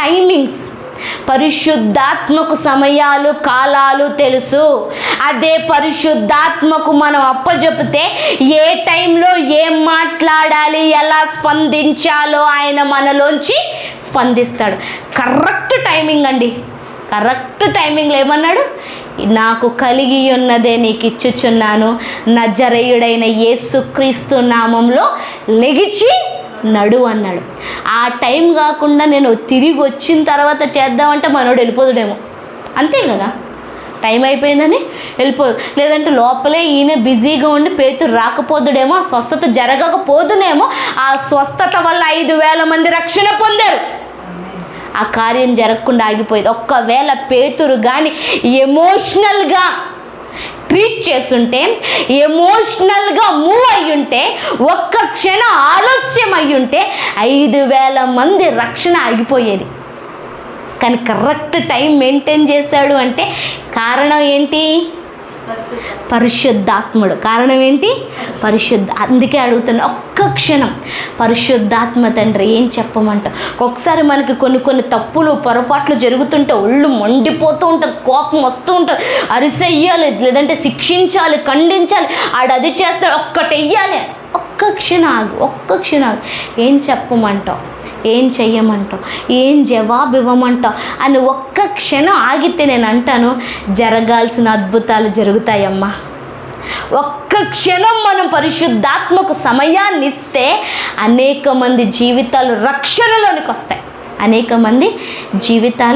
Timings. పరిశుద్ధాత్మకు సమయాలు కాలాలు తెలుసు. అదే పరిశుద్ధాత్మకు మనం అప్పచెపితే ఏ టైంలో ఏం మాట్లాడాలి, ఎలా స్పందించాలో ఆయన మనలోంచి స్పందిస్తాడు. కరెక్ట్ టైమింగ్ అండి. కరెక్ట్ టైమింగ్లో ఏమన్నాడు? నాకు కలిగి ఉన్నదే నీకు ఇచ్చుచున్నాను, నజరేయుడైన యేసుక్రీస్తు నామంలో లెగిచి నడు అన్నాడు. ఆ టైం కాకుండా నేను తిరిగి వచ్చిన తర్వాత చేద్దామంటే మనోడు వెళ్ళిపోదుడేమో. అంతే కదా, టైం అయిపోయిందని వెళ్ళిపోదు. లేదంటే లోపలే ఈయన బిజీగా ఉండి పేతురు రాకపోదుడేమో, ఆ స్వస్థత జరగకపోదునేమో. ఆ స్వస్థత వల్ల 5,000 మంది రక్షణ పొందారు. ఆ కార్యం జరగకుండా ఆగిపోయేది. ఒక్కవేళ పేతురు కానీ ఎమోషనల్గా ట్రీట్ చేస్తుంటే, ఎమోషనల్గా మూవ్ అయ్యుంటే, ఒక్క క్షణం ఆలస్యం అయ్యుంటే 5,000 మంది రక్షణ ఆగిపోయేది. కానీ కరెక్ట్ టైం మెయింటైన్ చేశాడు అంటే కారణం ఏంటి? పరిశుద్ధాత్ముడు. కారణం ఏంటి? అందుకే అడుగుతున్నా, ఒక్క క్షణం పరిశుద్ధాత్మ తండ్రి ఏం చెప్పమంటావు? ఒకసారి మనకి కొన్ని తప్పులు పొరపాట్లు జరుగుతుంటే ఒళ్ళు మండిపోతూ ఉంటుంది, కోపం వస్తూ ఉంటుంది, అరిసెయ్యాలి, లేదంటే శిక్షించాలి, ఖండించాలి, ఆడది చేస్తాడు, ఒక్కటి వెయ్యాలి. ఒక్క క్షణం ఆగు. ఏం చెప్పమంటావు? ఏం చెయ్యమంటావు? ఏం జవాబు ఇవ్వమంటావు అని ఒక్క క్షణం ఆగితే నేను అంటాను, జరగాల్సిన అద్భుతాలు జరుగుతాయమ్మా. ఒక్క క్షణం మనం పరిశుద్ధాత్మకు సమయాన్ని ఇస్తే అనేక మంది జీవితాలు రక్షణలోనికి వస్తాయి. అనేక మంది జీవితాలు